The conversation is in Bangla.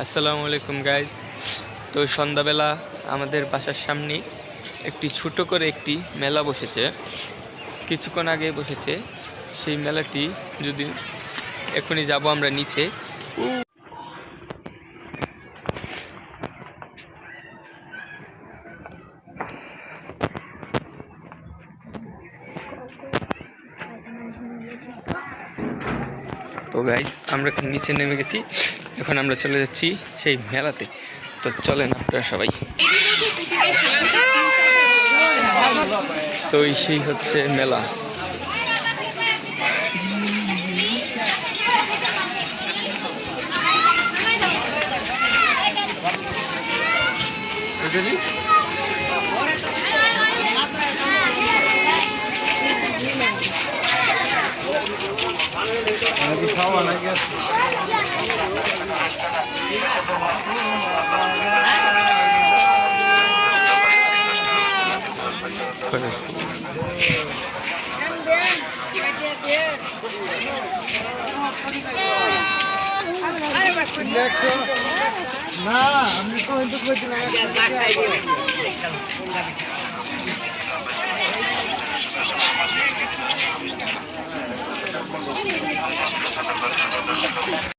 আসসালামু আলাইকুম গাইস। তো সন্ধ্যাবেলা আমাদের বাসার সামনে একটি ছোট করে একটি মেলা বসেছে, কিছুক্ষণ আগে বসেছে। সেই মেলাটি যদি এখনই যাব আমরা নিচে। তো গাইস আমরা নিচে নেমে গেছি, এখন আমরা চলে যাচ্ছি সেই মেলাতে। তো চলেন আপনারা সবাই। তো সেই হচ্ছে মেলা। না আমি তো